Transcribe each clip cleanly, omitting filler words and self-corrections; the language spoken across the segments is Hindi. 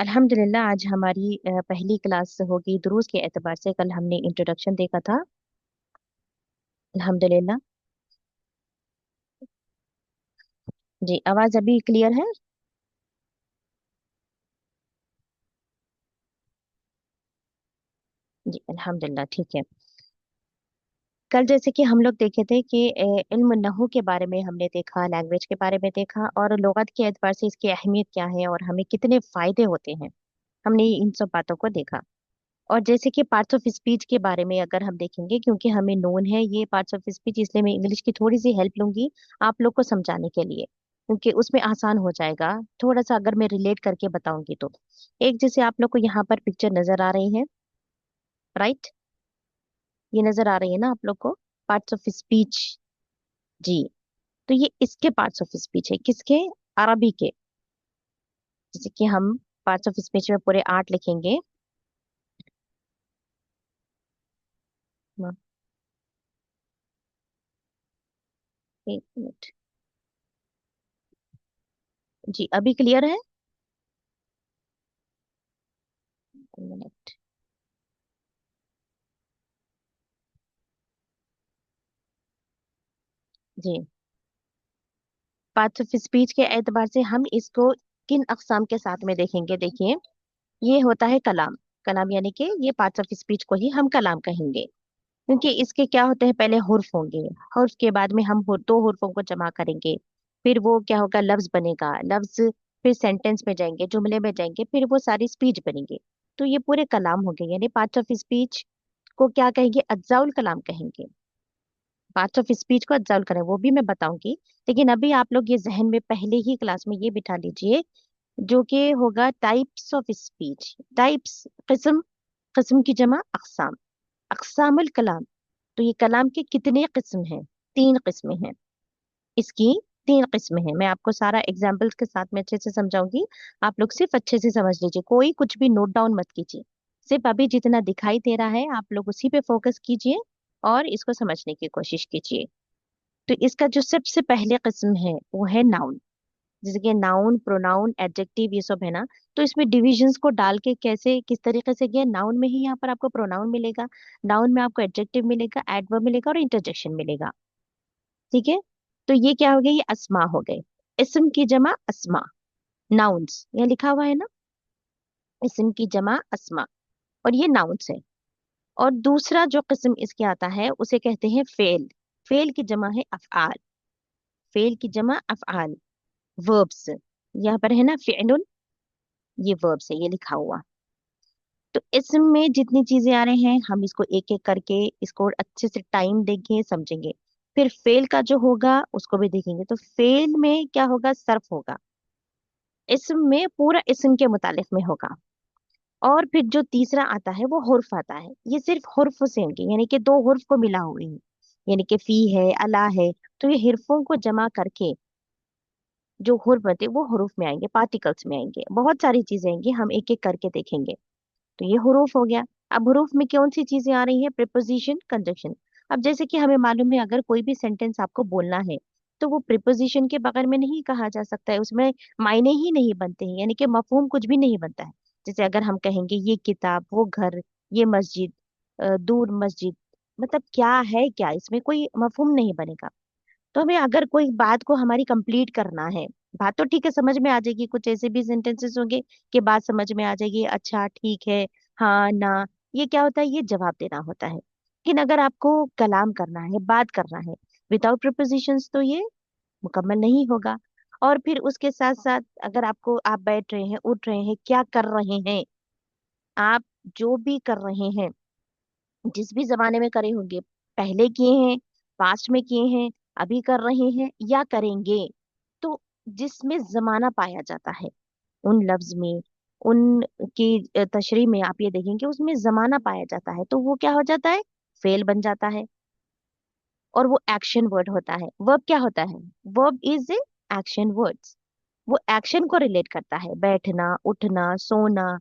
अल्हम्दुलिल्लाह आज हमारी पहली क्लास होगी दुरूस के एतबार से। कल हमने इंट्रोडक्शन देखा था। अल्हम्दुलिल्लाह। जी, आवाज अभी क्लियर है? जी अल्हम्दुलिल्लाह, ठीक है। कल जैसे कि हम लोग देखे थे कि इल्म नहू के बारे में हमने देखा, लैंग्वेज के बारे में देखा और लुगत के एतबार से इसकी अहमियत क्या है और हमें कितने फायदे होते हैं। हमने इन सब बातों को देखा। और जैसे कि पार्ट्स ऑफ स्पीच के बारे में अगर हम देखेंगे, क्योंकि हमें नोन है ये पार्ट्स ऑफ स्पीच, इसलिए मैं इंग्लिश की थोड़ी सी हेल्प लूंगी आप लोग को समझाने के लिए, क्योंकि उसमें आसान हो जाएगा थोड़ा सा अगर मैं रिलेट करके बताऊंगी तो। एक जैसे आप लोग को यहाँ पर पिक्चर नजर आ रही है, राइट? ये नजर आ रही है ना आप लोग को, पार्ट्स ऑफ स्पीच। जी, तो ये इसके पार्ट्स ऑफ स्पीच है, किसके? अरबी के। जैसे कि हम पार्ट्स ऑफ स्पीच में पूरे 8 लिखेंगे। एक मिनट। जी, अभी क्लियर है? एक मिनट। जी, पार्ट्स ऑफ स्पीच के एतबार से हम इसको किन अकसाम के साथ में देखेंगे? देखिए, ये होता है कलाम। कलाम यानी कि ये पार्ट्स ऑफ स्पीच को ही हम कलाम कहेंगे, क्योंकि इसके क्या होते हैं, पहले हुर्फ होंगे, हुर्फ के बाद में हम दो हुर्फों को जमा करेंगे, फिर वो क्या होगा, लफ्ज बनेगा, लफ्ज फिर सेंटेंस में जाएंगे, जुमले में जाएंगे, फिर वो सारी स्पीच बनेंगे। तो ये पूरे कलाम हो गए, यानी पार्ट्स ऑफ स्पीच को क्या कहेंगे? अज्जाउल कलाम कहेंगे। पार्ट्स ऑफ स्पीच को अज्जाउल करें वो भी मैं बताऊंगी, लेकिन अभी आप लोग ये जहन में पहले ही क्लास में ये बिठा लीजिए, जो कि होगा टाइप्स ऑफ स्पीच। टाइप्स, किस्म, किस्म की जमा अकसाम, अकसामुल कलाम। तो ये कलाम के कितने किस्म हैं? 3 किस्में हैं इसकी। 3 किस्में हैं, मैं आपको सारा एग्जाम्पल्स के साथ में अच्छे से समझाऊंगी। आप लोग सिर्फ अच्छे से समझ लीजिए, कोई कुछ भी नोट डाउन मत कीजिए। सिर्फ अभी जितना दिखाई दे रहा है आप लोग उसी पे फोकस कीजिए और इसको समझने की कोशिश कीजिए। तो इसका जो सबसे पहले किस्म है वो है नाउन। जैसे कि नाउन, प्रोनाउन, एडजेक्टिव, ये सब है ना। तो इसमें डिविजन्स को डाल के कैसे किस तरीके से किया, नाउन में ही यहाँ पर आपको प्रोनाउन मिलेगा, नाउन में आपको एडजेक्टिव मिलेगा, एडवर्ब मिलेगा और इंटरजेक्शन मिलेगा। ठीक है? तो ये क्या हो गया, ये अस्मा हो गए। इस्म की जमा अस्मा, नाउन्स, ये लिखा हुआ है ना, इस्म की जमा अस्मा, और ये नाउन्स है। और दूसरा जो किस्म इसके आता है उसे कहते हैं फेल। फेल की जमा है अफआल। फेल की जमा अफआल, वर्ब्स। यहाँ पर है ना फिअलुन, ये वर्ब्स है, ये लिखा हुआ। तो इसमें जितनी चीजें आ रही हैं हम इसको एक एक करके इसको अच्छे से टाइम देंगे, समझेंगे। फिर फेल का जो होगा उसको भी देखेंगे। तो फेल में क्या होगा, सर्फ होगा। इसम में पूरा इसम के मुतालिक में होगा। और फिर जो तीसरा आता है वो हुर्फ आता है। ये सिर्फ हुर्फ से होंगे, यानी कि 2 हुर्फ को मिला हुए हैं, यानी कि फी है, अला है। तो ये हिर्फों को जमा करके जो हुर्फ बनते हैं वो हुरूफ में आएंगे, पार्टिकल्स में आएंगे, बहुत सारी चीजें आएंगी, हम एक एक करके देखेंगे। तो ये हुरूफ हो गया। अब हुरूफ में कौन सी चीजें आ रही हैं? Preposition, conjunction. अब जैसे कि हमें मालूम है अगर कोई भी सेंटेंस आपको बोलना है तो वो प्रिपोजिशन के बगैर में नहीं कहा जा सकता है, उसमें मायने ही नहीं बनते हैं, यानी कि मफहूम कुछ भी नहीं बनता है। जैसे अगर हम कहेंगे ये किताब, वो घर, ये मस्जिद, दूर मस्जिद, मतलब क्या है, क्या इसमें कोई मफहूम नहीं बनेगा। तो हमें अगर कोई बात को हमारी कंप्लीट करना है, बात तो ठीक है समझ में आ जाएगी, कुछ ऐसे भी सेंटेंसेस होंगे कि बात समझ में आ जाएगी, अच्छा ठीक है, हाँ ना, ये क्या होता है, ये जवाब देना होता है। लेकिन अगर आपको कलाम करना है, बात करना है, विदाउट प्रिपोजिशंस, तो ये मुकम्मल नहीं होगा। और फिर उसके साथ साथ अगर आपको, आप बैठ रहे हैं, उठ रहे हैं, क्या कर रहे हैं, आप जो भी कर रहे हैं जिस भी जमाने में करे होंगे, पहले किए हैं, पास्ट में किए हैं, अभी कर रहे हैं या करेंगे, तो जिसमें जमाना पाया जाता है उन लफ्ज में, उन की तशरीह में आप ये देखेंगे उसमें जमाना पाया जाता है, तो वो क्या हो जाता है, फेल बन जाता है। और वो एक्शन वर्ड होता है। वर्ब क्या होता है, verb is a action words. वो एक्शन को रिलेट करता है, बैठना, उठना, सोना,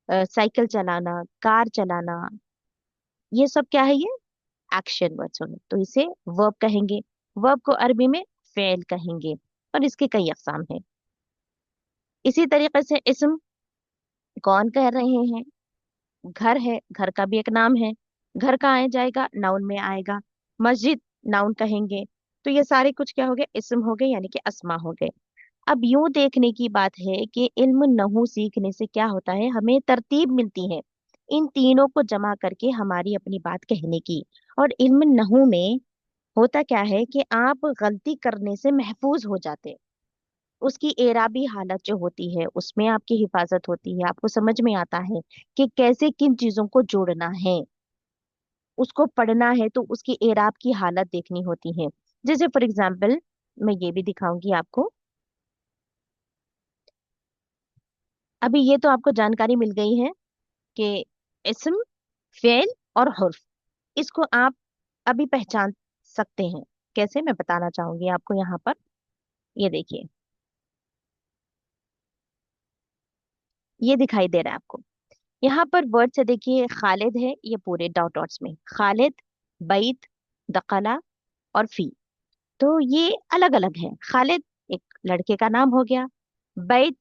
साइकिल चलाना, कार चलाना, ये सब क्या है, ये एक्शन वर्ड्स होंगे, तो इसे वर्ब कहेंगे। वर्ब को अरबी में फेल कहेंगे, और इसके कई अकसाम हैं। इसी तरीके से इस्म, कौन कह रहे हैं, घर है, घर का भी एक नाम है, घर कहाँ आए जाएगा, नाउन में आएगा। मस्जिद, नाउन कहेंगे। तो ये सारे कुछ क्या हो गए, इस्म हो गए, यानी कि अस्मा हो गए। अब यूं देखने की बात है कि इल्म नहू सीखने से क्या होता है, हमें तरतीब मिलती है इन तीनों को जमा करके हमारी अपनी बात कहने की। और इल्म नहू में होता क्या है कि आप गलती करने से महफूज हो जाते, उसकी एराबी हालत जो होती है उसमें आपकी हिफाजत होती है, आपको समझ में आता है कि कैसे किन चीजों को जोड़ना है। उसको पढ़ना है तो उसकी एराब की हालत देखनी होती है। जैसे फॉर एग्जाम्पल, मैं ये भी दिखाऊंगी आपको। अभी ये तो आपको जानकारी मिल गई है कि इस्म, फेल और हुर्फ, इसको आप अभी पहचान सकते हैं। कैसे, मैं बताना चाहूंगी आपको यहाँ पर। ये देखिए, ये दिखाई दे रहा है आपको यहाँ पर वर्ड से, देखिए खालिद है, ये पूरे डॉट डॉट्स में खालिद, बैत, दकला और फी। तो ये अलग अलग है। खालिद एक लड़के का नाम हो गया, बैत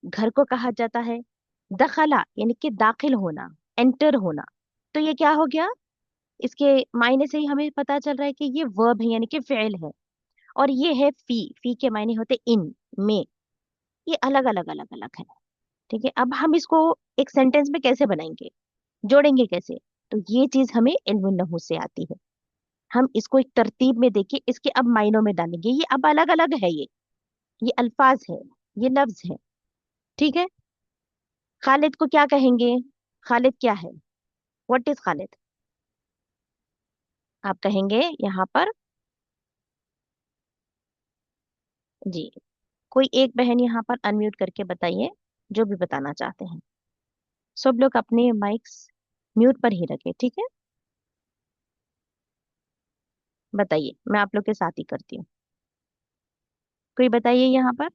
घर को कहा जाता है, दखला यानी कि दाखिल होना, एंटर होना। तो ये क्या हो गया, इसके मायने से ही हमें पता चल रहा है कि ये वर्ब है, यानी कि फेल है। और ये है फी, फी के मायने होते इन, में। ये अलग अलग अलग अलग है। ठीक है, अब हम इसको एक सेंटेंस में कैसे बनाएंगे, जोड़ेंगे कैसे, तो ये चीज हमें इल्म नहू से आती है। हम इसको एक तरतीब में देखिए, इसके अब मायनों में डालेंगे, ये अब अलग अलग है, ये अल्फाज है, ये लफ्ज है। ठीक है, खालिद को क्या कहेंगे, खालिद क्या है, व्हाट इज खालिद, आप कहेंगे यहाँ पर। जी, कोई एक बहन यहाँ पर अनम्यूट करके बताइए, जो भी बताना चाहते हैं। सब लोग अपने माइक्स म्यूट पर ही रखें, ठीक है। बताइए, मैं आप लोग के साथ ही करती हूँ। कोई बताइए यहाँ पर,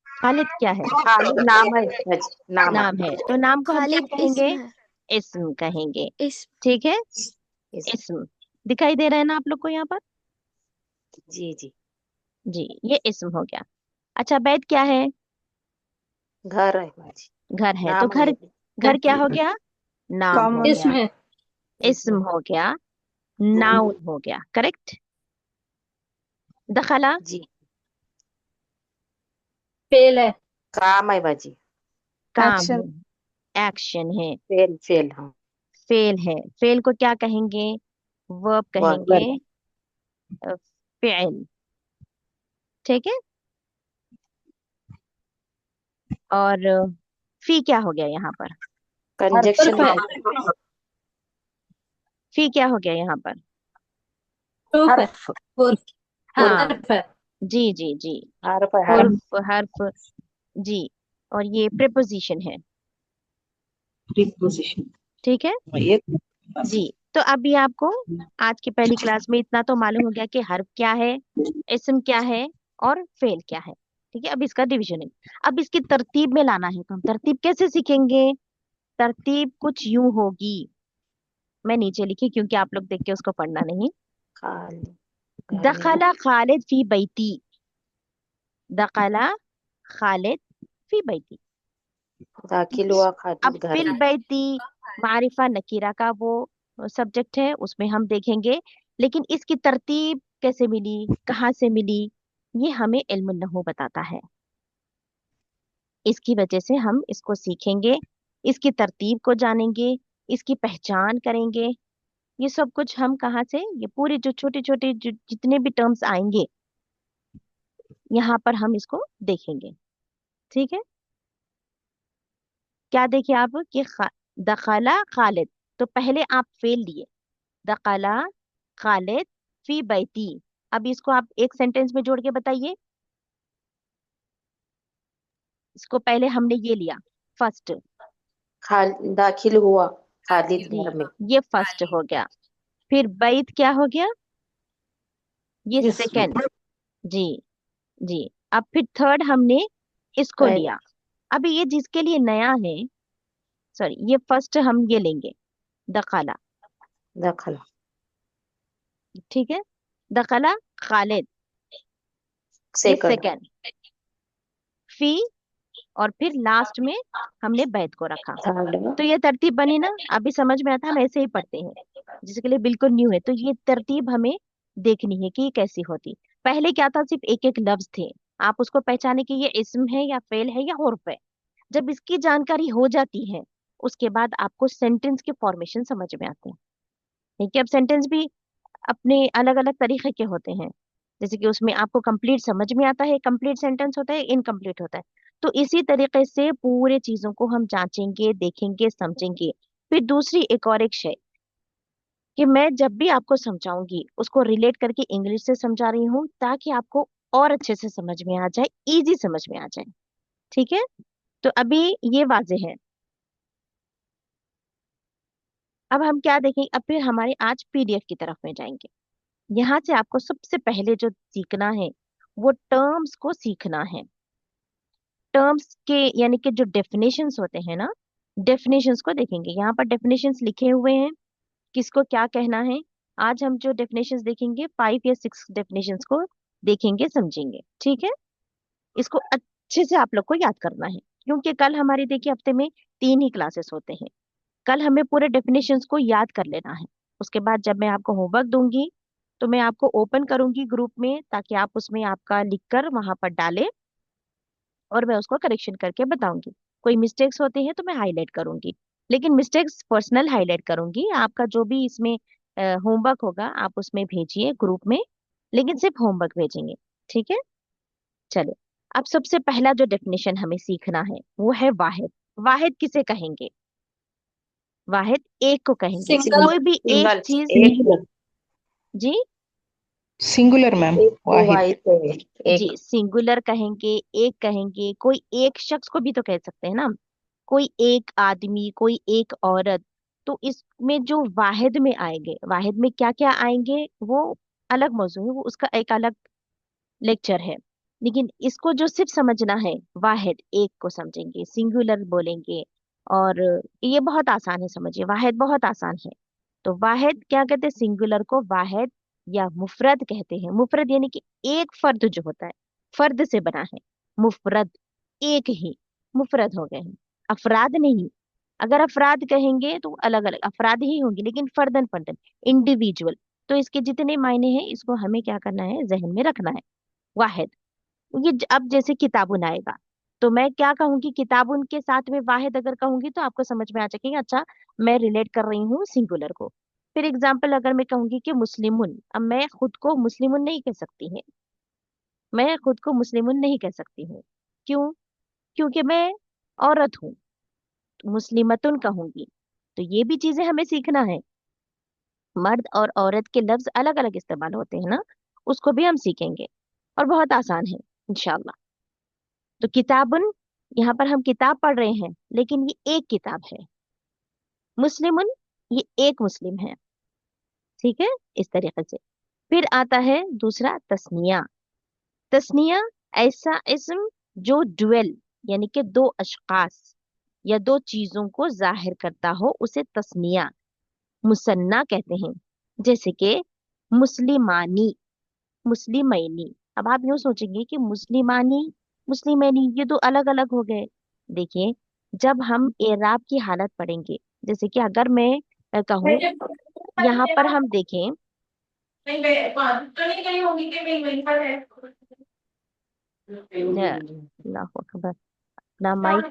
खालिद क्या है। खालिद नाम है जी, नाम नाम है, तो नाम को हम क्या खालिद कहेंगे, इसम है। इस्म कहेंगे। इस ठीक है, है। इस्म दिखाई दे रहा है ना आप लोग को यहाँ पर। जी जी। जी, ये इस्म हो गया। अच्छा, बैत क्या है, घर है बाजी। घर है, तो नाम घर, है। घर क्या हो गया, नाम हो गया। इसमें इस्म हो गया, नाउन हो गया, करेक्ट। दखला जी। फेल है। काम है बाजी। काम एक्शन है, एक्शन है। फेल फेल हाँ। फेल है, फेल को क्या कहेंगे, वर्ब कहेंगे, वर्ब। फेल। ठीक है, और फी क्या हो गया यहाँ पर, कंजक्शन है। वर्ब। फी क्या हो गया यहाँ पर, प्रूफ है। हर्फ। हाँ, हर्फ है। जी जी जी, हर्फ है हर्फ। उर्फ, हर्फ, जी। और ये प्रीपोजिशन है, प्रीपोजिशन। ठीक है। ये जी, तो अभी आपको आज की पहली क्लास में इतना तो मालूम हो गया कि हर्फ क्या है, इस्म क्या है, और फेल क्या है। ठीक है, अब इसका डिवीजन है। अब इसकी तरतीब में लाना है, तो हम तरतीब कैसे सीखेंगे, तरतीब कुछ यूं होगी, मैं नीचे लिखी क्योंकि आप लोग देख के उसको पढ़ना नहीं। खाली घर में। दखला खालिद फी बैती, दखला खालिद फी बैती। दाखिल हुआ अब खालिद घर फिल में। बैती मारिफा नकीरा का वो सब्जेक्ट है, उसमें हम देखेंगे। लेकिन इसकी तरतीब कैसे मिली, कहाँ से मिली, ये हमें इल्म नहू बताता है। इसकी वजह से हम इसको सीखेंगे, इसकी तरतीब को जानेंगे, इसकी पहचान करेंगे। ये सब कुछ हम कहाँ से, ये पूरे जो छोटे छोटे जो जितने भी टर्म्स आएंगे यहाँ पर हम इसको देखेंगे। ठीक है, क्या देखिए आप कि दखला खालिद, तो पहले आप फेल लिए, दखला खालिद फी बैती। अब इसको आप एक सेंटेंस में जोड़ के बताइए। इसको पहले हमने ये लिया फर्स्ट, दाखिल हुआ खालिद जी घर में। ये फर्स्ट हो गया। फिर बैत क्या हो गया, ये जिस सेकंड। जी जी। अब फिर थर्ड हमने इसको बैत लिया। अभी ये जिसके लिए नया है, सॉरी, ये फर्स्ट हम ये लेंगे दखला, दखला ठीक है, दखला खालिद, ये सेकंड सेकंड। फी, और फिर लास्ट में हमने बैत को रखा। थर्ड तो ये तरतीब बनी ना, अभी समझ में आता है, हम ऐसे ही पढ़ते हैं। जिसके लिए बिल्कुल न्यू है तो ये तरतीब हमें देखनी है कि ये कैसी होती। पहले क्या था, सिर्फ एक एक लफ्ज थे, आप उसको पहचाने कि ये इस्म है या फेल है या हुर्फ है। जब इसकी जानकारी हो जाती है, उसके बाद आपको सेंटेंस के फॉर्मेशन समझ में आते हैं। ठीक है, अब सेंटेंस भी अपने अलग अलग तरीके के होते हैं। जैसे कि उसमें आपको कंप्लीट समझ में आता है, कंप्लीट सेंटेंस होता है, इनकम्प्लीट होता है। तो इसी तरीके से पूरे चीजों को हम जांचेंगे, देखेंगे, समझेंगे। फिर दूसरी एक और एक शय कि मैं जब भी आपको समझाऊंगी उसको रिलेट करके इंग्लिश से समझा रही हूँ, ताकि आपको और अच्छे से समझ में आ जाए, इजी समझ में आ जाए। ठीक है, तो अभी ये वाजे है। अब हम क्या देखेंगे, अब फिर हमारे आज पीडीएफ की तरफ में जाएंगे। यहाँ से आपको सबसे पहले जो सीखना है वो टर्म्स को सीखना है। टर्म्स के यानी कि जो डेफिनेशंस होते हैं ना, डेफिनेशंस को देखेंगे। यहाँ पर डेफिनेशंस लिखे हुए हैं, किसको क्या कहना है। आज हम जो डेफिनेशंस देखेंगे 5 या 6 डेफिनेशंस को देखेंगे, समझेंगे। ठीक है, इसको अच्छे से आप लोग को याद करना है, क्योंकि कल हमारी देखिए हफ्ते में 3 ही क्लासेस होते हैं। कल हमें पूरे डेफिनेशंस को याद कर लेना है। उसके बाद जब मैं आपको होमवर्क दूंगी तो मैं आपको ओपन करूंगी ग्रुप में, ताकि आप उसमें आपका लिखकर वहां पर डालें और मैं उसको करेक्शन करके बताऊंगी। कोई मिस्टेक्स होते हैं तो मैं हाईलाइट करूंगी, लेकिन मिस्टेक्स पर्सनल हाईलाइट करूंगी। आपका जो भी इसमें होमवर्क होगा आप उसमें भेजिए ग्रुप में, लेकिन सिर्फ होमवर्क भेजेंगे। ठीक है, चलो। अब सबसे पहला जो डेफिनेशन हमें सीखना है वो है वाहिद। वाहिद किसे कहेंगे, वाहिद एक को कहेंगे, सिंगल। कोई भी एक सिंगल चीज। एक जी सिंगुलर मैम, एक को वाहिद। वाहिद है जी, एक सिंगुलर कहेंगे, एक कहेंगे, कोई एक शख्स को भी तो कह सकते हैं ना, कोई एक आदमी, कोई एक औरत। तो इसमें जो वाहिद में आएंगे, वाहिद में क्या क्या आएंगे वो अलग मौजू है, वो उसका एक अलग लेक्चर है। लेकिन इसको जो सिर्फ समझना है, वाहिद एक को समझेंगे, सिंगुलर बोलेंगे। और ये बहुत आसान है, समझिए, वाहिद बहुत आसान है। तो वाहिद क्या कहते हैं, सिंगुलर को वाहिद या मुफरद कहते हैं। मुफरद यानी कि एक फर्द जो होता है, फर्द से बना है। मुफरद एक ही, मुफरद हो गए हैं, अफराद नहीं। अगर अफराद कहेंगे तो अलग अलग अफराद ही होंगे, लेकिन फर्दन फर्दन, इंडिविजुअल। तो इसके जितने मायने हैं इसको हमें क्या करना है, जहन में रखना है। वाहिद, अब जैसे किताबुन आएगा तो मैं क्या कहूंगी, किताबुन के साथ में वाहिद अगर कहूंगी तो आपको समझ में आ जाएगा, अच्छा मैं रिलेट कर रही हूँ सिंगुलर को। फिर एग्जाम्पल अगर मैं कहूंगी कि मुस्लिमुन, अब मैं खुद को मुस्लिमुन नहीं कह सकती है, मैं खुद को मुस्लिमुन नहीं कह सकती हूँ। क्यों, क्योंकि मैं औरत हूँ, तो मुस्लिमतुन कहूंगी। तो ये भी चीजें हमें सीखना है। मर्द और औरत के लफ्ज अलग अलग इस्तेमाल होते हैं ना, उसको भी हम सीखेंगे। और बहुत आसान है इंशाल्लाह। तो किताबुन, यहाँ पर हम किताब पढ़ रहे हैं, लेकिन ये एक किताब है। मुस्लिमुन, ये एक मुस्लिम है। ठीक है, इस तरीके से। फिर आता है दूसरा तस्निया। तस्निया ऐसा इस्म जो डुअल यानी कि दो अशखास या दो चीजों को जाहिर करता हो, उसे तस्निया मुसन्ना कहते हैं। जैसे कि मुस्लिमानी, मुस्लिमैनी। अब आप यूं सोचेंगे कि मुस्लिमानी, मुस्लिमैनी, ये दो अलग अलग हो गए। देखिए, जब हम एराब की हालत पढ़ेंगे, जैसे कि अगर मैं कहूँ, यहाँ पर हम देखें, नहीं तो नहीं गई होगी कि मैं वहीं पर है। अल्लाह अकबर, अपना माइक।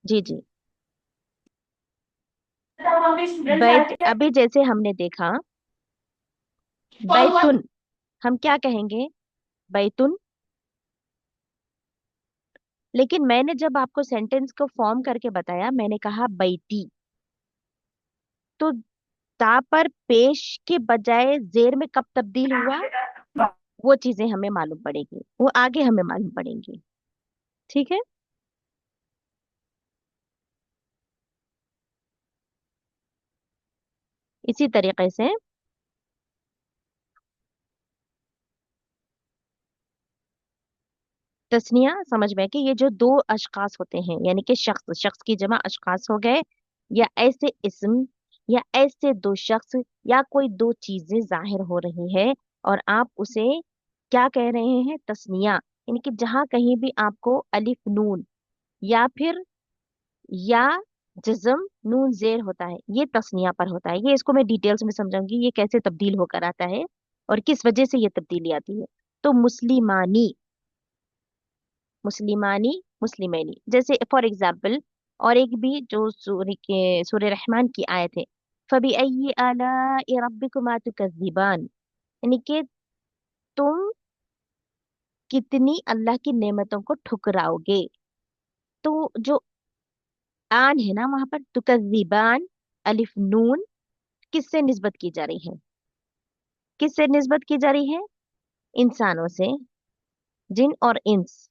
जी जी। बैत, अभी जैसे हमने देखा बैतुन, हम क्या कहेंगे, बैतुन लेकिन मैंने जब आपको सेंटेंस को फॉर्म करके बताया, मैंने कहा बैठी, तो ता पर पेश के बजाय जेर में कब तब्दील हुआ, वो चीजें हमें मालूम पड़ेगी, वो आगे हमें मालूम पड़ेंगी। ठीक है। इसी तरीके से तस्निया समझ में कि ये जो दो अशखास होते हैं, यानी कि शख्स, शख्स की जमा अशखास हो गए, या ऐसे इस्म, या ऐसे दो शख्स, या कोई दो चीजें जाहिर हो रही है और आप उसे क्या कह रहे हैं, तस्निया। यानी कि जहां कहीं भी आपको अलिफ नून या फिर या जज्म नून जेर होता है, ये तस्निया पर होता है। ये इसको मैं डिटेल्स में समझाऊंगी, ये कैसे तब्दील होकर आता है और किस वजह से ये तब्दीली आती है। तो मुस्लिमानी, मुस्लिमानी, मुस्लिमैनी, जैसे फॉर एग्जाम्पल, और एक भी जो सूर्य रहमान की आयत है, फबी अय्यि आलाइ रब्बिकुमा तुकज़्ज़िबान, यानी कि तुम कितनी अल्लाह की नेमतों को ठुकराओगे। तो जो आन है ना वहां पर, तुकज़्ज़िबान, अलिफ नून, किससे निस्बत की जा रही है, किससे निस्बत की जा रही है, इंसानों से, जिन और इंस,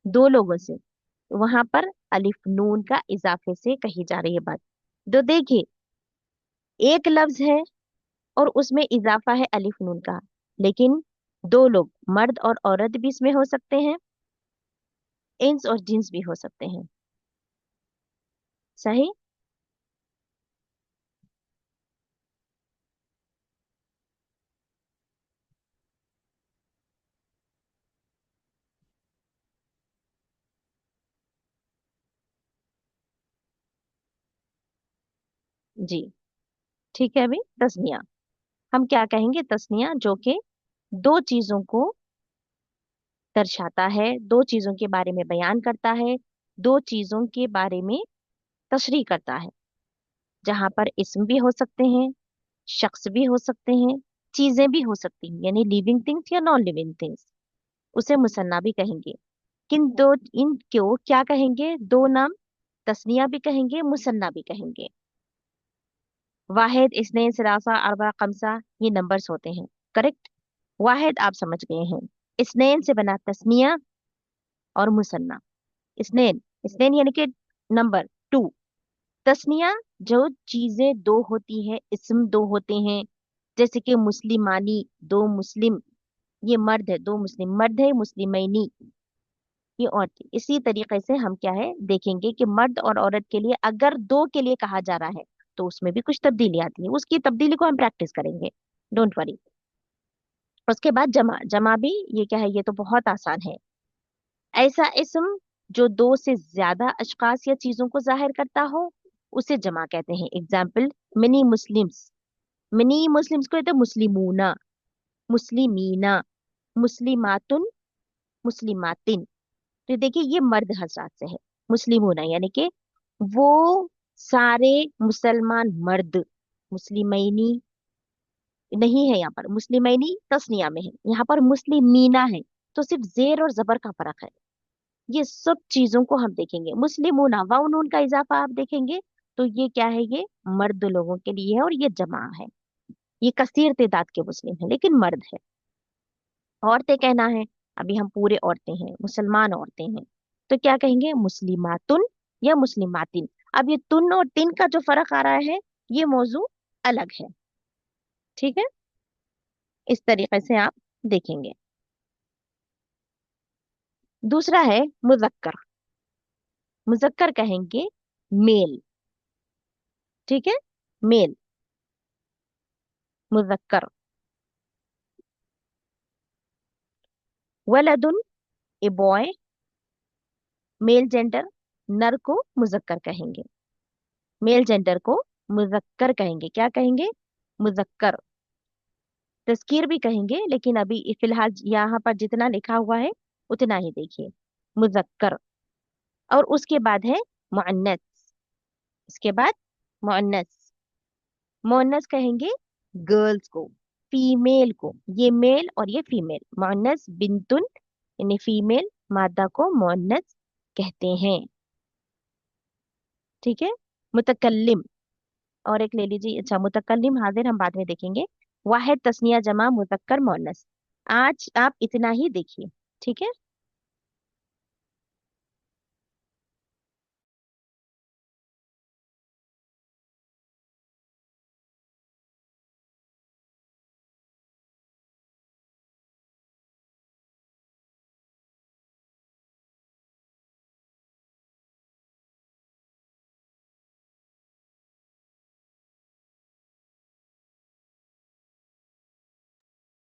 दो लोगों से। वहां पर अलिफ नून का इजाफे से कही जा रही है बात। तो देखिए, एक लफ्ज है और उसमें इजाफा है अलिफ नून का, लेकिन दो लोग, मर्द और औरत भी इसमें हो सकते हैं, इंस और जिन्स भी हो सकते हैं। सही। जी, ठीक है। अभी तस्निया, हम क्या कहेंगे, तस्निया जो कि दो चीजों को दर्शाता है, दो चीजों के बारे में बयान करता है, दो चीजों के बारे में तशरीह करता है, जहां पर इसम भी हो सकते हैं, शख्स भी हो सकते हैं, चीजें भी हो सकती हैं, यानी लिविंग थिंग्स या नॉन लिविंग थिंग्स, उसे मुसन्ना भी कहेंगे। किन दो, इनको क्या कहेंगे, दो नाम, तस्निया भी कहेंगे, मुसन्ना भी कहेंगे। वाहिद, इस्नेन, सलासा, अरबा, खमसा, ये नंबर्स होते हैं। करेक्ट। वाहिद आप समझ गए हैं, इस्नेन से बना तस्निया और मुसन्ना। इस्नेन, इस्नेन यानी कि नंबर टू। तस्निया जो चीजें दो होती हैं, इस्म दो होते हैं, जैसे कि मुस्लिमानी, दो मुस्लिम, ये मर्द है, दो मुस्लिम मर्द है, मुस्लिमैनी ये औरतें। इसी तरीके से हम क्या है देखेंगे कि मर्द और औरत के लिए अगर दो के लिए कहा जा रहा है तो उसमें भी कुछ तब्दीली आती है, उसकी तब्दीली को हम प्रैक्टिस करेंगे, डोंट वरी। उसके बाद जमा, जमा भी ये क्या है, ये तो बहुत आसान है। ऐसा इस्म जो दो से ज्यादा अशखास या चीजों को जाहिर करता हो, उसे जमा कहते हैं। Example, mini Muslims, mini Muslims को कहते हैं मुस्लिमूना, मुस्लिमीना, मुस्लिमातुन, मुस्लिमातिन। तो देखिए ये मर्द हजरात से है, मुस्लिम होना यानी कि वो सारे मुसलमान मर्द, मुस्लिमैनी नहीं है यहाँ पर, मुस्लिमैनी तस्निया में है, यहाँ पर मुस्लिमीना है। तो सिर्फ जेर और जबर का फर्क है। ये सब चीजों को हम देखेंगे। मुस्लिमूना, वाव नून का इजाफा आप देखेंगे तो ये क्या है, ये मर्द लोगों के लिए है और ये जमा है। ये कसीर तादाद के मुस्लिम है लेकिन मर्द है। औरतें कहना है, अभी हम पूरे औरतें हैं, मुसलमान औरतें हैं, तो क्या कहेंगे, मुस्लिमातुन या मुस्लिमातिन। अब ये तुन और तिन का जो फर्क आ रहा है, ये मौजू अलग है। ठीक है, इस तरीके से आप देखेंगे। दूसरा है मुजक्कर, मुजक्कर कहेंगे मेल। ठीक है, मेल, मुजक्कर। वलदुन, ए बॉय, मेल जेंडर, नर को मुजक्कर कहेंगे, मेल जेंडर को मुजक्कर कहेंगे। क्या कहेंगे, मुजक्कर। तस्कीर भी कहेंगे, लेकिन अभी फिलहाल यहाँ पर जितना लिखा हुआ है उतना ही देखिए, मुजक्कर। और उसके बाद है मुअन्नस, इसके बाद मुअन्नस। मुअन्नस कहेंगे गर्ल्स को, फीमेल को, ये मेल और ये फीमेल। मुअन्नस बिंतुन यानी फीमेल, मादा को मुअन्नस कहते हैं। ठीक है। मुतकल्लिम, और एक ले लीजिए। अच्छा, मुतकल्लिम हाजिर हम बाद में देखेंगे। वाहिद तस्निया जमा मुजक्कर मुअन्नस। आज आप इतना ही देखिए। ठीक है।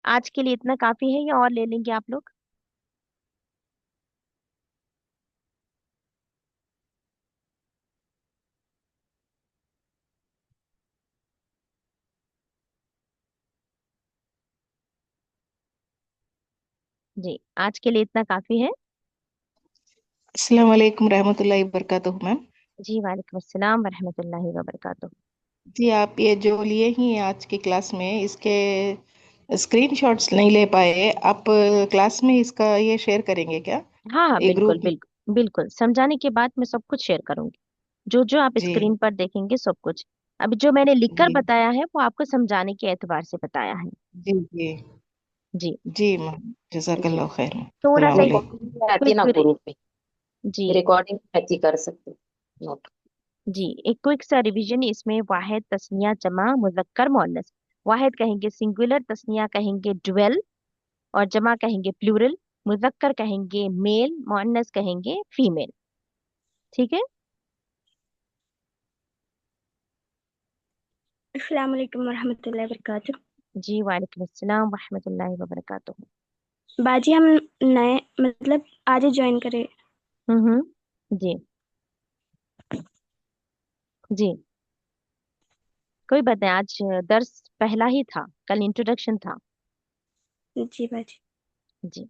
आज के लिए इतना काफी है या और ले लेंगे आप लोग? जी, आज के लिए इतना काफी है। अस्सलाम वालेकुम रहमतुल्लाहि वबरकातुहू मैम। जी, वालेकुम अस्सलाम वरहमतुल्लाहि वबरकातुहू। जी, आप ये जो लिए ही हैं आज की क्लास में, इसके स्क्रीनशॉट्स नहीं ले पाए। आप क्लास में इसका ये शेयर करेंगे क्या, हाँ हाँ, एक बिल्कुल ग्रुप में? बिल्कुल बिल्कुल, समझाने के बाद मैं सब कुछ शेयर करूंगी। जो जो आप जी स्क्रीन पर देखेंगे सब कुछ। अभी जो मैंने लिखकर जी बताया है वो आपको समझाने के एतबार से बताया है। जी जी जी। जी मैम, जी, जज़ाकल्लाह खैर। थोड़ा सा अस्सलाम वालेकुम। रिकॉर्डिंग में आती है ना क्विक। ग्रुप में, जी। रिकॉर्डिंग आती कर सकते नोट। जी, एक क्विक सा रिवीजन इसमें। वाहिद तस्निया जमा मुजक्कर मुअन्नस। वाहिद कहेंगे सिंगुलर, तस्निया कहेंगे ड्वेल, और जमा कहेंगे प्लूरल, मुजक्कर कहेंगे मेल, मुअन्नस कहेंगे फीमेल। ठीक है। अस्सलाम वालेकुम वरहमतुल्लाहि वबरकातुह। जी, वालेकुम अस्सलाम वरहमतुल्लाहि वबरकातुहू। बाजी हम नए मतलब आज ही ज्वाइन करे। जी। जी, कोई बात नहीं। आज दर्स पहला ही था, कल इंट्रोडक्शन था। जी बाजी। जी।